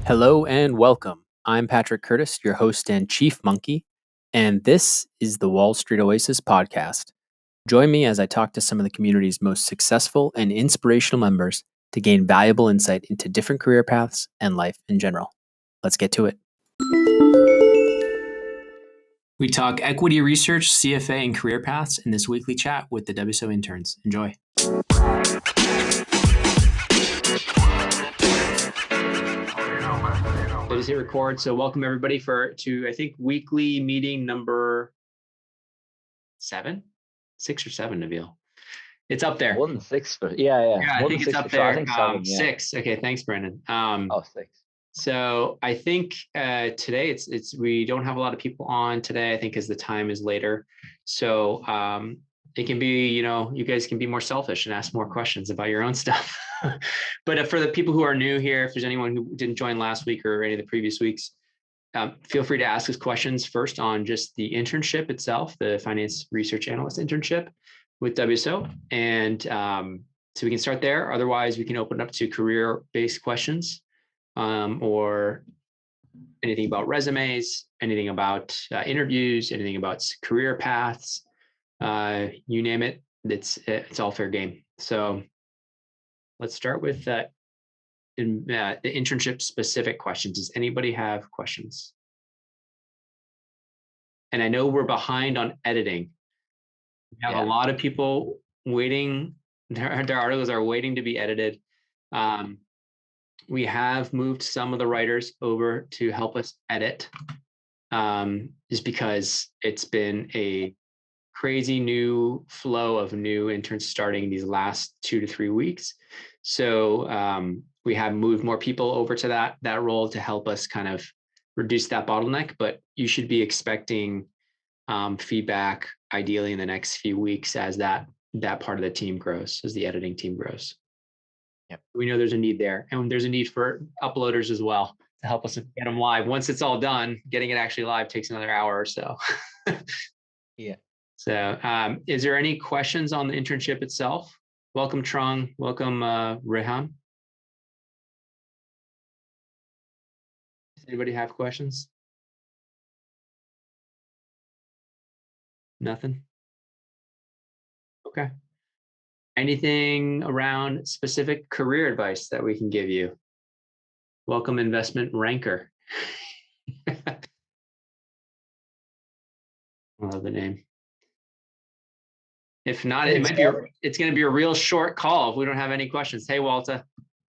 Hello and welcome. I'm Patrick Curtis, your host and chief monkey, and this is the Wall Street Oasis podcast. Join me as I talk to some of the community's most successful and inspirational members to gain valuable insight into different career paths and life in general. Let's get to it. We talk equity research, CFA, and career paths in this weekly chat with the WSO interns. Enjoy. So just hit record. So welcome everybody to I think weekly meeting number 7, 6 or 7, Nabil. It's up there. More than 6, but yeah. I think it's up there. I think 7, 6. Okay, thanks, Brandon. 6. So I think today it's we don't have a lot of people on today. I think because the time is later, so it can be, you guys can be more selfish and ask more questions about your own stuff. But for the people who are new here, if there's anyone who didn't join last week or any of the previous weeks, feel free to ask us questions first on just the internship itself, the finance research analyst internship with WSO, and so we can start there. Otherwise, we can open up to career-based questions. Or anything about resumes, anything about interviews, anything about career paths, you name it. It's all fair game. So let's start with the internship specific questions. Does anybody have questions? And I know we're behind on editing. We have a lot of people waiting. Their articles are waiting to be edited. We have moved some of the writers over to help us edit, just because it's been a crazy new flow of new interns starting these last 2 to 3 weeks. So we have moved more people over to that role to help us kind of reduce that bottleneck. But you should be expecting feedback ideally in the next few weeks as that part of the team grows, as the editing team grows. Yep. We know there's a need there, and there's a need for uploaders as well to help us get them live. Once it's all done, getting it actually live takes another hour or so. Yeah. So is there any questions on the internship itself? Welcome, Trung. Welcome, Rehan. Does anybody have questions? Nothing? Okay. Anything around specific career advice that we can give you? Welcome, investment ranker. I love the name. If not, it's going to be a real short call if we don't have any questions. Hey, Walter.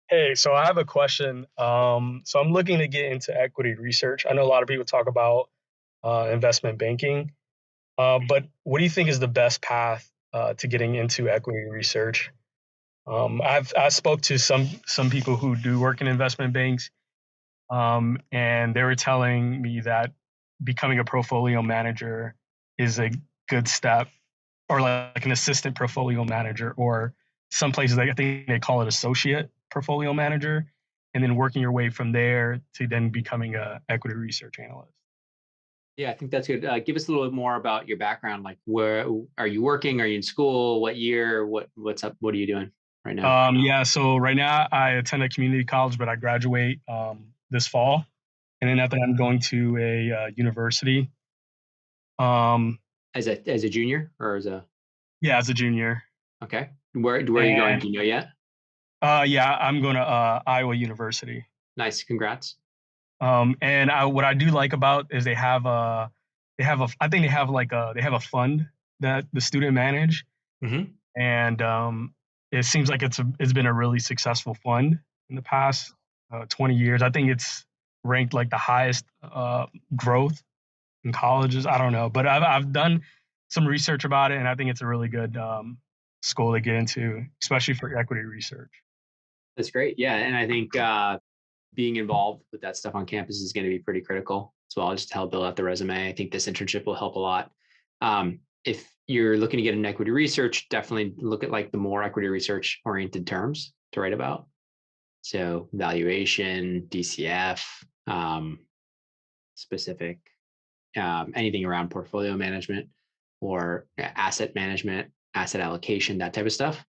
Hey, so I have a question. So I'm looking to get into equity research. I know a lot of people talk about investment banking, but what do you think is the best path to getting into equity research? I spoke to some people who do work in investment banks, and they were telling me that becoming a portfolio manager is a good step, or like an assistant portfolio manager, or some places I think they call it associate portfolio manager, and then working your way from there to then becoming a equity research analyst. Yeah, I think that's good. Give us a little bit more about your background. Like, where are you working? Are you in school? What year? What's up? What are you doing right now? So right now I attend a community college, but I graduate this fall, and then after that I'm going to a university. As a junior or as a? Yeah, as a junior. Okay. Where are you going? Do you know yet? I'm going to Iowa University. Nice. Congrats. And what I do like about is they have a fund that the student manage, and it seems like it's been a really successful fund in the past 20 years. I think it's ranked like the highest growth in colleges. I don't know, but I've done some research about it, and I think it's a really good school to get into, especially for equity research. That's great. Yeah, and I think being involved with that stuff on campus is going to be pretty critical as well, just to help build out the resume. I think this internship will help a lot. If you're looking to get into equity research, definitely look at like the more equity research oriented terms to write about. So valuation, DCF, specific, anything around portfolio management or asset management, asset allocation, that type of stuff.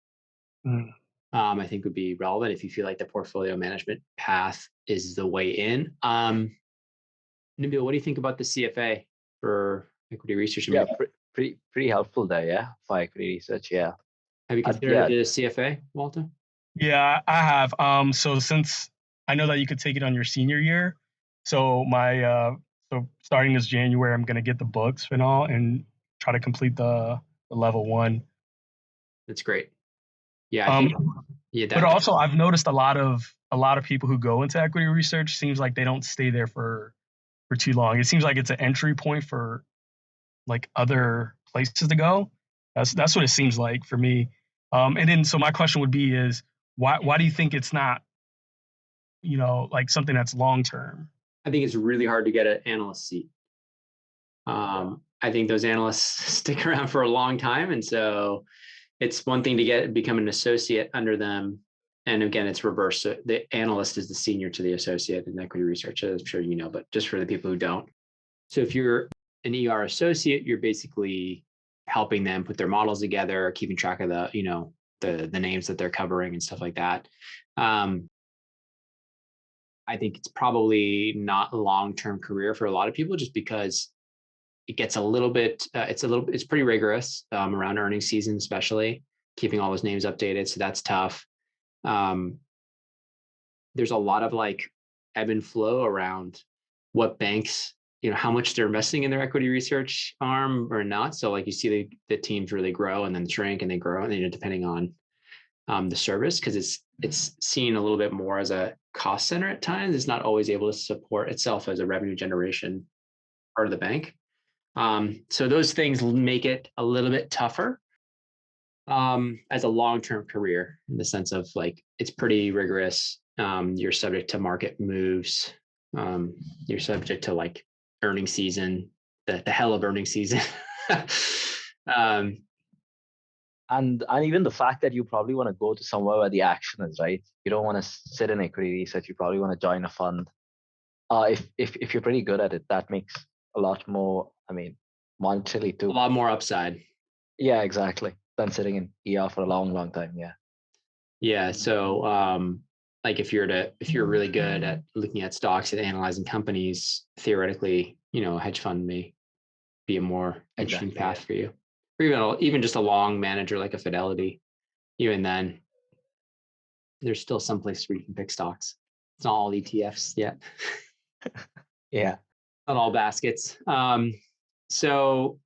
I think would be relevant if you feel like the portfolio management path is the way in. Nabil, what do you think about the CFA for equity research? I mean, Yeah, pretty helpful there. Yeah, for equity research. Yeah. have you considered the CFA, Walter? Yeah, I have. So since I know that you could take it on your senior year, so so starting this January, I'm gonna get the books and all, and try to complete the level 1. That's great. Yeah, I think. Yeah, but also I've noticed a lot of people who go into equity research seems like they don't stay there for too long. It seems like it's an entry point for like other places to go. That's what it seems like for me. And then so my question would be is why do you think it's not, like something that's long term? I think it's really hard to get an analyst seat. I think those analysts stick around for a long time, and so it's one thing to become an associate under them. And again, it's reverse. So the analyst is the senior to the associate in equity research. I'm sure you know, but just for the people who don't. So if you're an ER associate, you're basically helping them put their models together, keeping track of the names that they're covering and stuff like that. I think it's probably not a long-term career for a lot of people, just because it gets a little bit, it's pretty rigorous around earnings season, especially keeping all those names updated. So that's tough. There's a lot of like ebb and flow around what banks, how much they're investing in their equity research arm or not. So like you see the teams really grow and then shrink and they grow, and depending on the service, because it's seen a little bit more as a cost center at times. It's not always able to support itself as a revenue generation part of the bank. So those things make it a little bit tougher as a long-term career, in the sense of like it's pretty rigorous. You're subject to market moves. You're subject to like earning season, the hell of earning season. And even the fact that you probably want to go to somewhere where the action is, right? You don't want to sit in equity research. You probably want to join a fund. If you're pretty good at it, that makes a lot more. I mean, monetarily too. A lot more upside. Yeah, exactly. Than sitting in ER for a long time. Yeah. Yeah. So like if you're really good at looking at stocks and analyzing companies, theoretically, a hedge fund may be a more interesting path for you. Or even just a long manager like a Fidelity. Even then, there's still some place where you can pick stocks. It's not all ETFs yet. Yeah. Not all baskets. So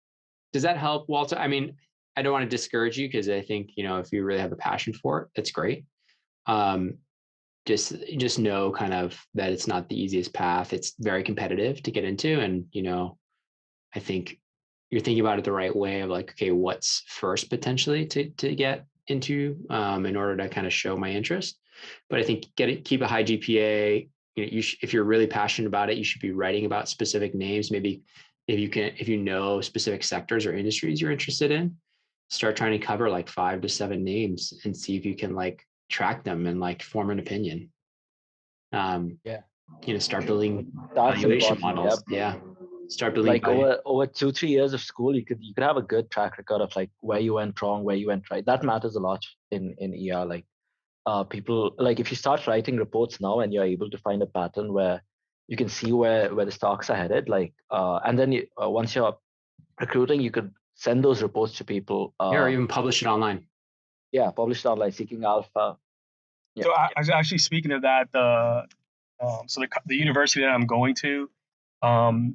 does that help, Walter? I mean, I don't want to discourage you, because I think, if you really have a passion for it, it's great. Just know kind of that it's not the easiest path. It's very competitive to get into. And, I think you're thinking about it the right way of like, okay, what's first potentially to get into in order to kind of show my interest. But I think keep a high GPA. If you're really passionate about it, you should be writing about specific names. Maybe if you know specific sectors or industries you're interested in, start trying to cover like 5 to 7 names and see if you can like track them and like form an opinion. Start building valuation models. Yeah. Start building like over 2-3 years of school, you could have a good track record of like where you went wrong, where you went right. That matters a lot in ER. Like people, like if you start writing reports now and you're able to find a pattern where you can see where the stocks are headed, like and then once you're recruiting, you could send those reports to people. Or even publish it online. Yeah, publish it online, Seeking Alpha. Yeah. So I was actually, speaking of that, the university that I'm going to,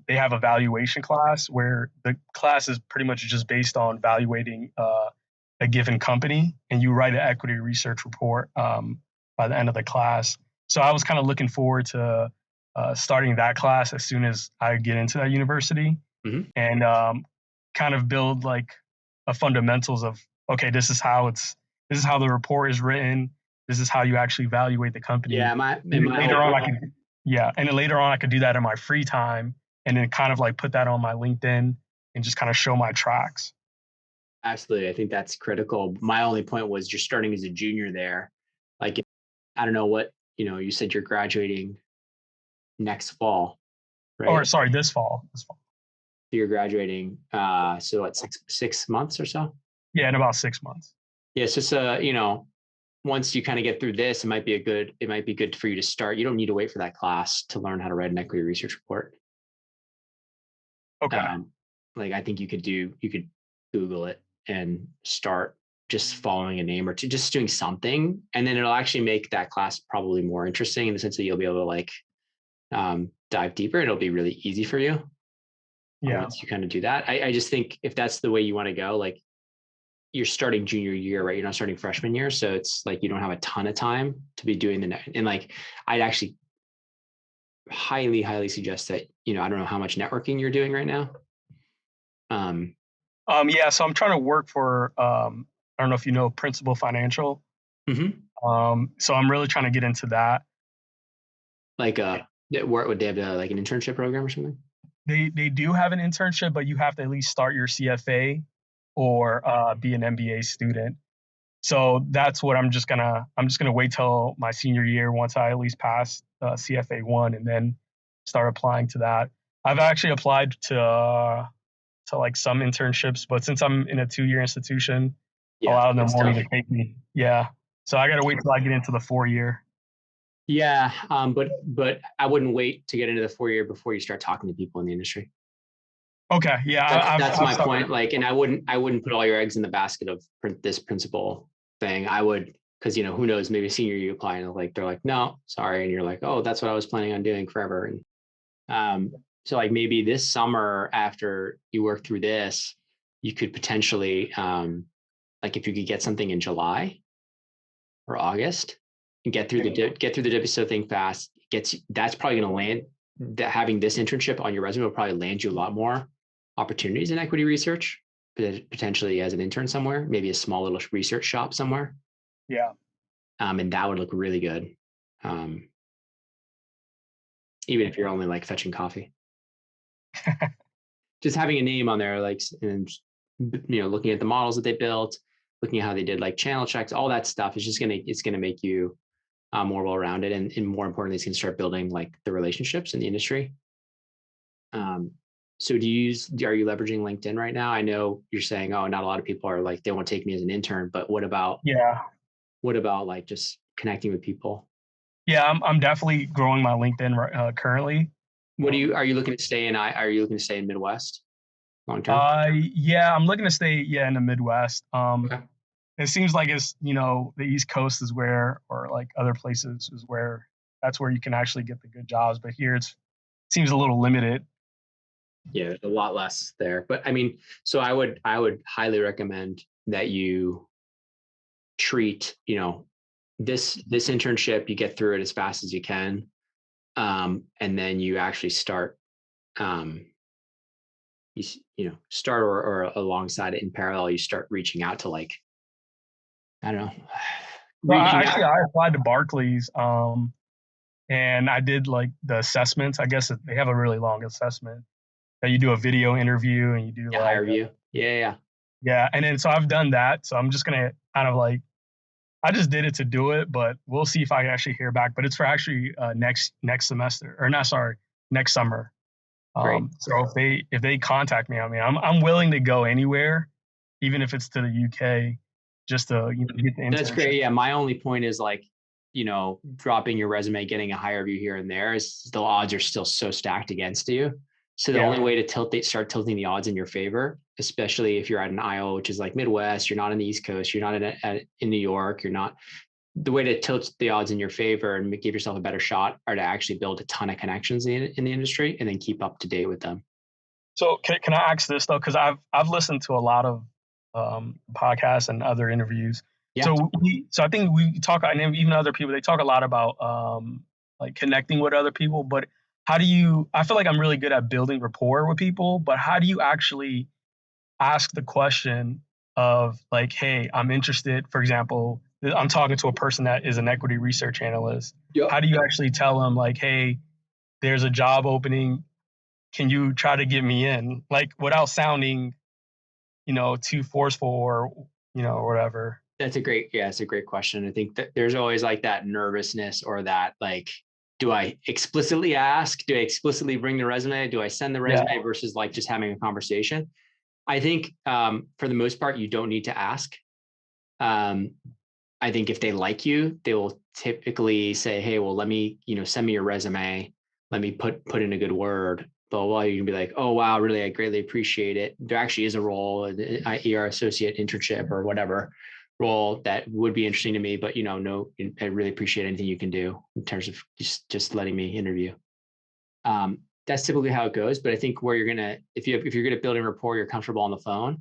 they have a valuation class where the class is pretty much just based on valuating a given company, and you write an equity research report by the end of the class. So I was kind of looking forward to starting that class as soon as I get into that university, and kind of build like a fundamentals of, okay, this is how the report is written. This is how you actually evaluate the company. Yeah, later on I could do that in my free time, and then kind of like put that on my LinkedIn and just kind of show my tracks. Absolutely. I think that's critical. My only point was you're starting as a junior there. Like, I don't know what, you said you're graduating next fall, right? Or sorry, this fall. So you're graduating, so what, 6 months or so? Yeah, in about 6 months. Yeah, it's just once you kind of get through this, it might be good for you to start. You don't need to wait for that class to learn how to write an equity research report. Okay. Like I think you could Google it and start just following a name or two, just doing something. And then it'll actually make that class probably more interesting in the sense that you'll be able to like dive deeper. It'll be really easy for you. Yeah. Once you kind of do that. I just think if that's the way you want to go, like you're starting junior year, right? You're not starting freshman year. So it's like, you don't have a ton of time to be doing and like, I'd actually highly, highly suggest that, I don't know how much networking you're doing right now. Yeah. So I'm trying to work for, I don't know if you know Principal Financial. Mm-hmm. So I'm really trying to get into that. Like, would they have like an internship program or something? They do have an internship, but you have to at least start your CFA or be an MBA student. So that's what I'm just gonna wait till my senior year once I at least pass CFA 1 and then start applying to that. I've actually applied to like some internships, but since I'm in a 2-year institution, a lot of them won't even take me. Yeah. So I gotta wait till I get into the 4-year. Yeah. But I wouldn't wait to get into the 4-year before you start talking to people in the industry. Okay. Yeah. That's my point. Like, and I wouldn't put all your eggs in the basket of this principal thing. I would, because who knows, maybe senior you apply and like they're like, no, sorry, and you're like, oh, that's what I was planning on doing forever. And so like maybe this summer after you work through this, you could potentially like if you could get something in July or August and get through the WSO thing fast, that's probably going to land. That having this internship on your resume will probably land you a lot more opportunities in equity research, potentially as an intern somewhere, maybe a small little research shop somewhere. Yeah. And that would look really good. Even if you're only like fetching coffee. Just having a name on there, like, and looking at the models that they built, looking at how they did like channel checks, all that stuff is just it's gonna make you more well-rounded, and more importantly, it's gonna start building like the relationships in the industry. So are you leveraging LinkedIn right now? I know you're saying, oh, not a lot of people are like, they won't take me as an intern, but what about like just connecting with people? Yeah, I'm definitely growing my LinkedIn currently. Are you looking to stay in Midwest long term? Yeah, I'm looking to stay in the Midwest. Okay. It seems like it's the East Coast is where, or like other places is where, that's where you can actually get the good jobs. But here it seems a little limited. Yeah, there's a lot less there. But I mean, so I would highly recommend that you treat, this internship, you get through it as fast as you can. And then you actually start, start or alongside it in parallel, you start reaching out to like, I don't know. Well, I applied to Barclays, and I did like the assessments. I guess they have a really long assessment that you do a video interview and you do like higher view. Yeah. And then so I've done that. So I'm just gonna kind of like, I just did it to do it, but we'll see if I can actually hear back. But it's for actually next semester, or not, sorry, next summer. So if they contact me, I mean, I'm willing to go anywhere, even if it's to the UK, just to get the internship. That's great. Yeah, my only point is like, dropping your resume, getting a higher view here and there, is the odds are still so stacked against you. So the only way to start tilting the odds in your favor, especially if you're at an Iowa, which is like Midwest, you're not on the East Coast, you're not in New York, the way to tilt the odds in your favor and give yourself a better shot are to actually build a ton of connections in the industry and then keep up to date with them. So can I ask this though? Because I've listened to a lot of podcasts and other interviews. Yeah. So I think we talk, and even other people, they talk a lot about like connecting with other people. But how do you? I feel like I'm really good at building rapport with people, but how do you actually ask the question of like, hey, I'm interested. For example, I'm talking to a person that is an equity research analyst. Yep. How do you actually tell them like, hey, there's a job opening, can you try to get me in? Like without sounding, too forceful or, whatever. It's a great question. I think that there's always like that nervousness or that like, do I explicitly ask? Do I explicitly bring the resume? Do I send the resume versus like just having a conversation? I think for the most part, you don't need to ask. I I think if they like you, they will typically say, hey, well, let me, send me your resume. Let me put in a good word. Blah, blah, blah. You can be like, oh, wow, really, I greatly appreciate it. There actually is a role, an ER associate internship or whatever role that would be interesting to me, but no, I really appreciate anything you can do in terms of just letting me interview. That's typically how it goes. But I think where you're gonna, if you're good at building rapport, you're comfortable on the phone.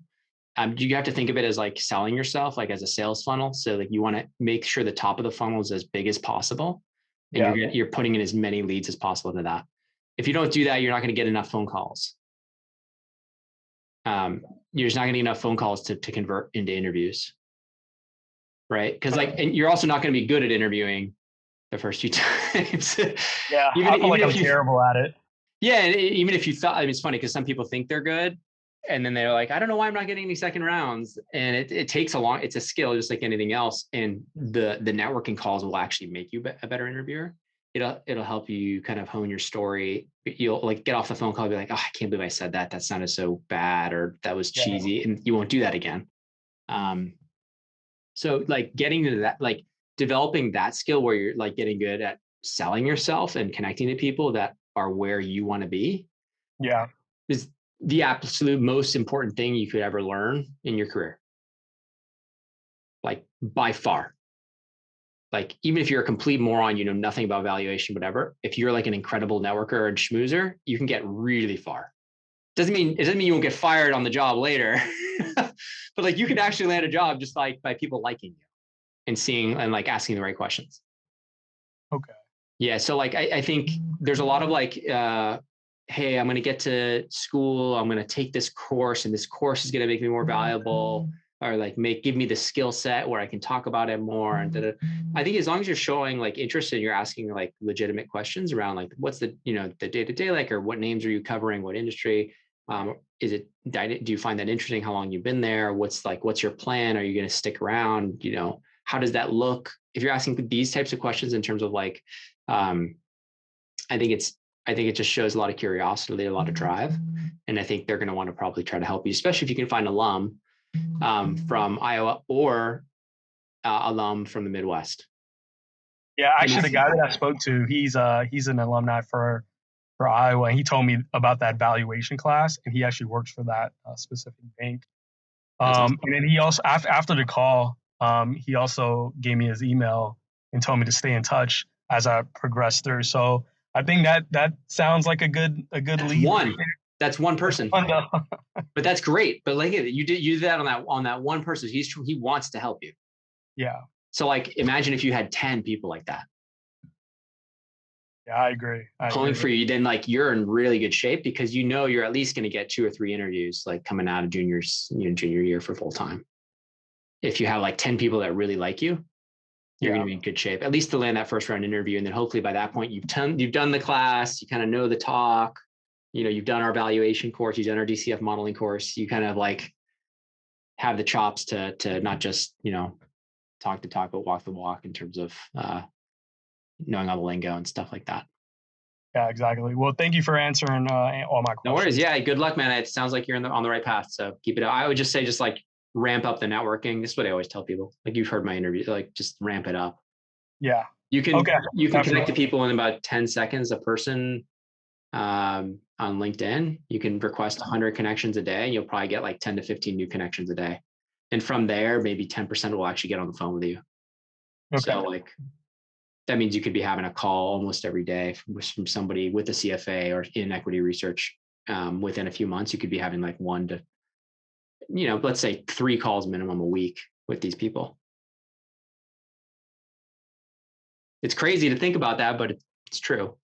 You have to think of it as like selling yourself, like as a sales funnel. So like you want to make sure the top of the funnel is as big as possible, and you're putting in as many leads as possible into that. If you don't do that, you're not going to get enough phone calls. You're just not going to get enough phone calls to convert into interviews, right? Because and you're also not going to be good at interviewing the first few times. Yeah, I feel like I'm terrible at it. Yeah, even if you thought, it's funny because some people think they're good, and then they're like, I don't know why I'm not getting any second rounds. And it takes it's a skill just like anything else. And the networking calls will actually make you a better interviewer. It'll help you kind of hone your story. You'll like get off the phone call and be like, oh, I can't believe I said that. That sounded so bad, or that was cheesy. And you won't do that again. So like getting into that, like developing that skill where you're like getting good at selling yourself and connecting to people that are where you want to be. Yeah. Is the absolute most important thing you could ever learn in your career. Like by far. Like even if you're a complete moron, you know nothing about valuation, whatever, if you're like an incredible networker and schmoozer, you can get really far. It doesn't mean you won't get fired on the job later, but like you can actually land a job just like by people liking you and seeing and like asking the right questions. Okay. Yeah. So like I think there's a lot of like hey, I'm going to get to school. I'm going to take this course and this course is going to make me more valuable, or like give me the skill set where I can talk about it more. And I think as long as you're showing like interest and you're asking like legitimate questions around like, what's the, the day-to-day like, or what names are you covering? What industry? Do you find that interesting? How long you've been there? What's your plan? Are you going to stick around? How does that look? If you're asking these types of questions in terms of like, I think it just shows a lot of curiosity, a lot of drive. And I think they're going to want to probably try to help you, especially if you can find alum from Iowa or alum from the Midwest. Yeah, actually the guy that I spoke to, he's an alumni for Iowa. And he told me about that valuation class, and he actually works for that specific bank. Awesome. And then he also, after the call, he also gave me his email and told me to stay in touch as I progress through. So I think that sounds like a good lead. That's one person, but that's great. But like you did that on that one person. He wants to help you. Yeah. So like, imagine if you had 10 people like that. Yeah, I agree. Pulling for you, then like you're in really good shape because you're at least going to get 2 or 3 interviews like coming out of junior year for full time. If you have like 10 people that really like you, you're going to be in good shape, at least to land that first round interview. And then hopefully by that point, you've done the class, you kind of know the talk, you've done our valuation course, you've done our DCF modeling course, you kind of like have the chops to not just, talk the talk, but walk the walk in terms of knowing all the lingo and stuff like that. Yeah, exactly. Well, thank you for answering all my questions. No worries. Yeah, good luck, man. It sounds like you're on the right path. So keep it up. I would just say, like ramp up the networking. This is what I always tell people. Like you've heard my interview, like just ramp it up. Yeah. You can connect to people in about 10 seconds a person on LinkedIn. You can request 100 connections a day and you'll probably get like 10 to 15 new connections a day. And from there, maybe 10% will actually get on the phone with you. Okay. So like, that means you could be having a call almost every day from somebody with a CFA or in equity research. Within a few months, you could be having like 1 to, let's say 3 calls minimum a week with these people. It's crazy to think about that, but it's true.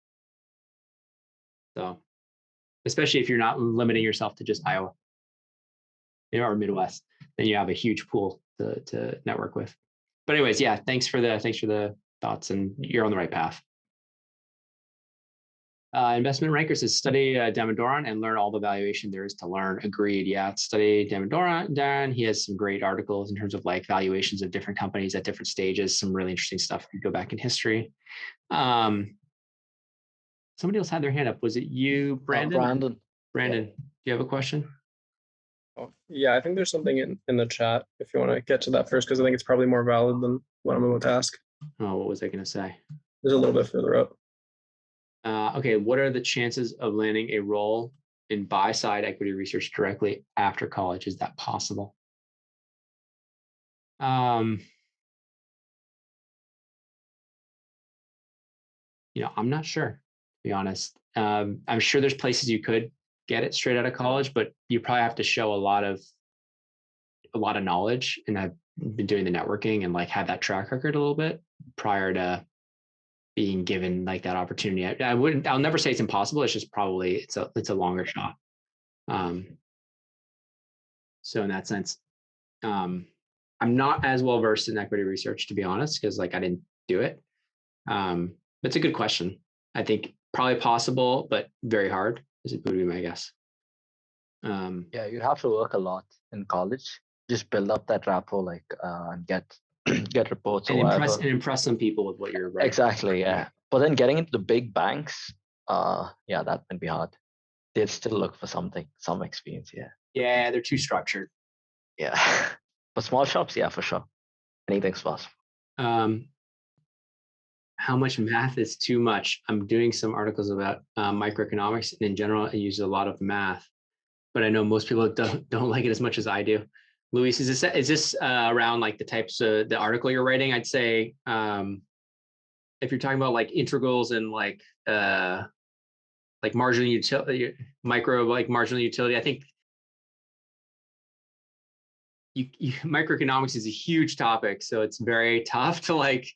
So, especially if you're not limiting yourself to just Iowa or Midwest, then you have a huge pool to network with. But anyways, yeah, thanks for the thoughts, and you're on the right path. Investment Ranker says study Damodaran and learn all the valuation there is to learn. Agreed. Yeah, study Damodaran. He has some great articles in terms of like valuations of different companies at different stages. Some really interesting stuff. If you go back in history. Somebody else had their hand up. Was it you, Brandon? Brandon. Brandon, do you have a question? Oh, yeah, I think there's something in the chat if you want to get to that first, because I think it's probably more valid than what I'm about to ask. Oh, what was I going to say? There's a little bit further up. Okay, what are the chances of landing a role in buy-side equity research directly after college? Is that possible? I'm not sure, to be honest. I'm sure there's places you could get it straight out of college, but you probably have to show a lot of knowledge, and I've been doing the networking and like had that track record a little bit prior to being given like that opportunity. I'll never say it's impossible. It's just probably it's a longer shot. So in that sense, I'm not as well versed in equity research, to be honest, because like I didn't do it. But it's a good question. I think probably possible, but very hard. Would be my guess. Yeah, you have to work a lot in college. Just build up that rapport, like and get reports and or whatever. impress some people with what you're writing. Exactly, yeah. But then getting into the big banks, yeah, that might be hard. They'd still look for some experience, yeah. Yeah, they're too structured. Yeah. But small shops, yeah, for sure. Anything's possible. How much math is too much? I'm doing some articles about microeconomics, and in general, I use a lot of math, but I know most people don't like it as much as I do. Luis, is this around like the types of the article you're writing? I'd say if you're talking about like integrals and like marginal utility, marginal utility, I think microeconomics is a huge topic, so it's very tough to like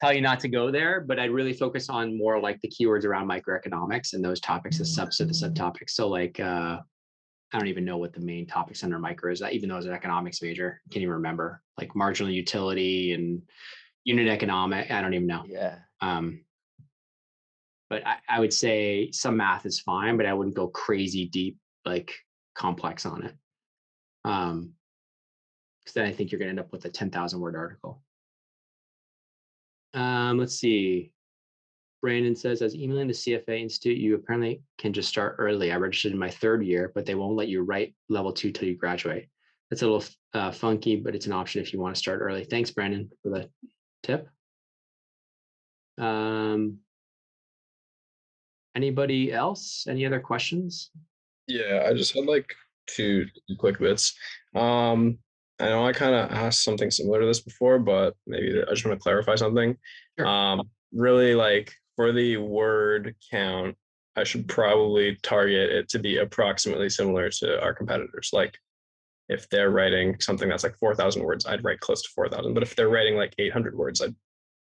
tell you not to go there, but I'd really focus on more like the keywords around microeconomics and those topics as subtopics. So like, I don't even know what the main topics under micro is, even though I was an economics major, I can't even remember, like marginal utility and unit economic. I don't even know. Yeah. But I would say some math is fine, but I wouldn't go crazy deep, like complex on it. Because then I think you're going to end up with a 10,000 word article. Let's see. Brandon says, as emailing the CFA Institute, you apparently can just start early. I registered in my third year, but they won't let you write level 2 till you graduate. That's a little funky, but it's an option if you want to start early. Thanks, Brandon, for the tip. Anybody else? Any other questions? Yeah, I just had like two quick bits. I know I kind of asked something similar to this before, but maybe I just want to clarify something. Sure. Really, like for the word count, I should probably target it to be approximately similar to our competitors. Like if they're writing something that's like 4,000 words, I'd write close to 4,000. But if they're writing like 800 words, I'd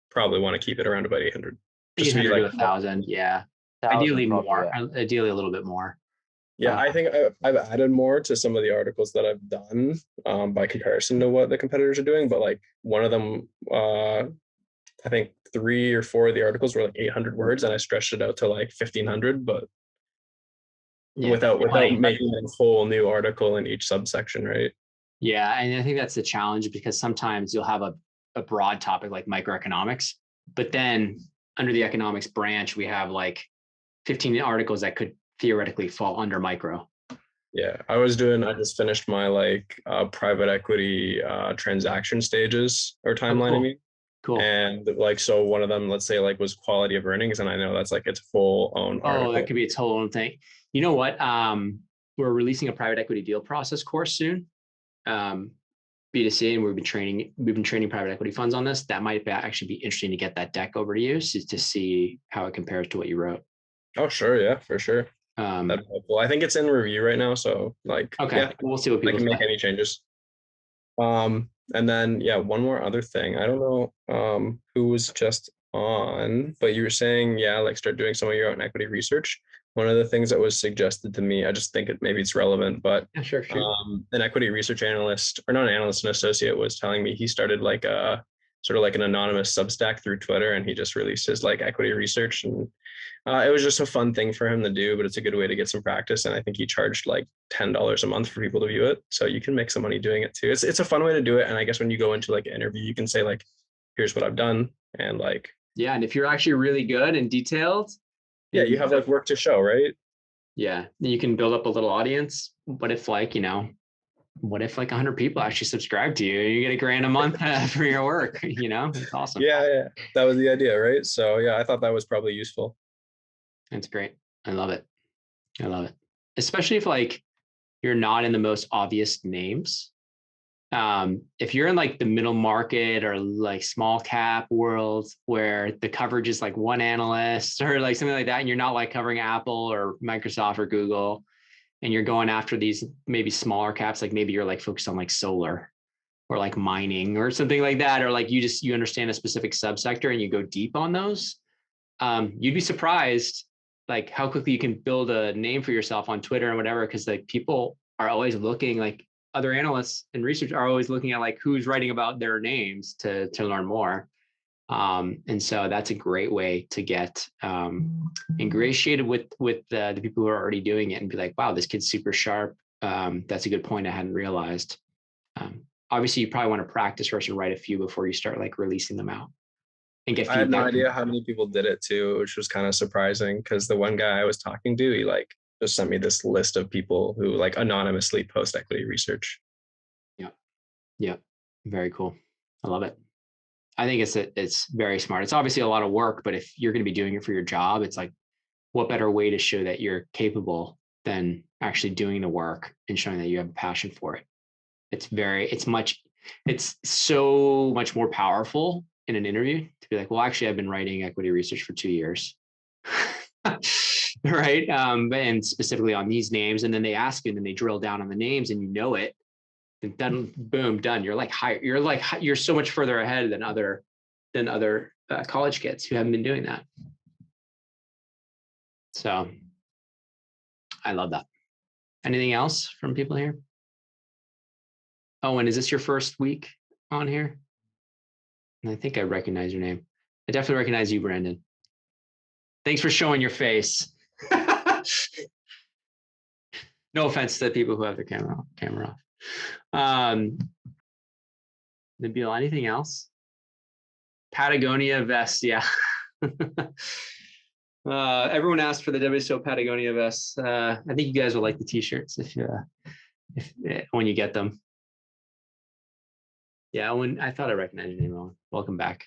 probably want to keep it around about 800. Just to be like 1,000, yeah. Ideally more, yeah. Ideally a little bit more. Yeah, I think I've added more to some of the articles that I've done by comparison to what the competitors are doing. But like one of them, I think 3 or 4 of the articles were like 800 words, and I stretched it out to like 1,500, but yeah, without making a whole new article in each subsection, right? Yeah, and I think that's the challenge, because sometimes you'll have a broad topic like microeconomics, but then under the economics branch, we have like 15 articles that could theoretically fall under micro. Yeah, I just finished my like private equity transaction stages or timeline. Cool. I mean, cool. And like, so one of them, let's say like was quality of earnings. And I know that's like its full own article. Oh, that could be its whole own thing. You know what? We're releasing a private equity deal process course soon. B2C, and we've been training private equity funds on this. That might actually be interesting to get that deck over to you to see how it compares to what you wrote. Oh, sure. Yeah, for sure. Well, I think it's in review right now. So like, okay, yeah, we'll see what people can make any changes. And then, yeah, one more other thing. I don't know who was just on, but you were saying, yeah, like start doing some of your own equity research. One of the things that was suggested to me, I just think maybe it's relevant, but yeah, sure. An equity research analyst, or not an analyst, an associate, was telling me he started like a sort of like an anonymous Substack through Twitter, and he just releases like equity research, and it was just a fun thing for him to do, but it's a good way to get some practice. And I think he charged like $10 a month for people to view it, so you can make some money doing it too. It's a fun way to do it, and I guess when you go into like an interview, you can say like, "Here's what I've done," and like, yeah, and if you're actually really good and detailed, yeah, you have like work to show, right? Yeah, you can build up a little audience. But if like, what if like 100 people actually subscribe to you? You get $1,000 a month for your work, it's awesome. Yeah. That was the idea, right? So yeah, I thought that was probably useful. That's great. I love it. Especially if like you're not in the most obvious names. If you're in like the middle market or like small cap world where the coverage is like one analyst or like something like that, and you're not like covering Apple or Microsoft or Google, and you're going after these maybe smaller caps, like maybe you're like focused on like solar or like mining or something like that, or like you understand a specific subsector and you go deep on those, you'd be surprised like how quickly you can build a name for yourself on Twitter and whatever, because like people are always looking, like other analysts and research are always looking at like who's writing about their names to learn more. And so that's a great way to get ingratiated with the people who are already doing it and be like, wow, this kid's super sharp. That's a good point I hadn't realized. Obviously, you probably want to practice first and write a few before you start like releasing them out and get feedback. I had no idea how many people did it too, which was kind of surprising because the one guy I was talking to, he like just sent me this list of people who like anonymously post equity research. Yeah. Very cool. I love it. I think it's very smart. It's obviously a lot of work, but if you're going to be doing it for your job, it's like, what better way to show that you're capable than actually doing the work and showing that you have a passion for it. It's so much more powerful in an interview to be like, well, actually, I've been writing equity research for 2 years. Right. And specifically on these names. And then they ask you, and then they drill down on the names and you know it. Then done, boom, done. You're like higher. You're so much further ahead than other college kids who haven't been doing that. So I love that. Anything else from people here? Oh, and is this your first week on here? And I think I recognize your name. I definitely recognize you, Brandon. Thanks for showing your face. No offense to the people who have their camera off. Nabil, anything else? Patagonia vest, yeah. Everyone asked for the WSO Patagonia vests. I think you guys will like the t-shirts when you get them. Yeah, I thought I recognized your name wrong. Welcome back.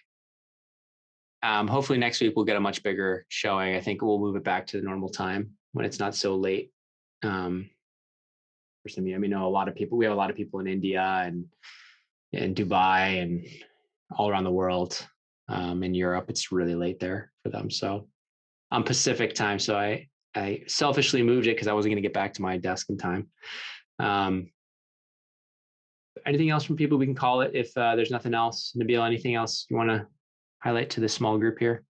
Hopefully next week we'll get a much bigger showing. I think we'll move it back to the normal time when it's not so late. For some of you, I mean, we have a lot of people in India and in Dubai and all around the world. In Europe, it's really late there for them. So I'm Pacific time. So I selfishly moved it because I wasn't going to get back to my desk in time. Anything else from people we can call it if there's nothing else? Nabil, anything else you want to highlight to the small group here?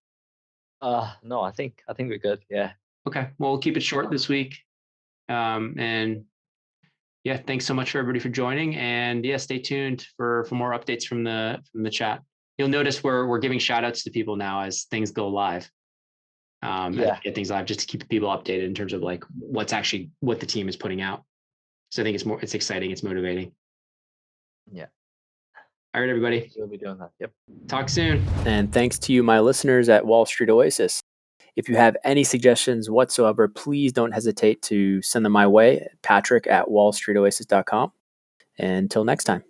No, I think we're good. Yeah. Okay. Well, we'll keep it short this week. And yeah, thanks so much for everybody for joining. And yeah, stay tuned for more updates from the chat. You'll notice we're giving shout outs to people now as things go live. Get things live just to keep people updated in terms of like what the team is putting out. So I think it's exciting, it's motivating. Yeah. All right, everybody. We'll be doing that. Yep. Talk soon. And thanks to you, my listeners at Wall Street Oasis. If you have any suggestions whatsoever, please don't hesitate to send them my way, Patrick@wallstreetoasis.com. Until next time.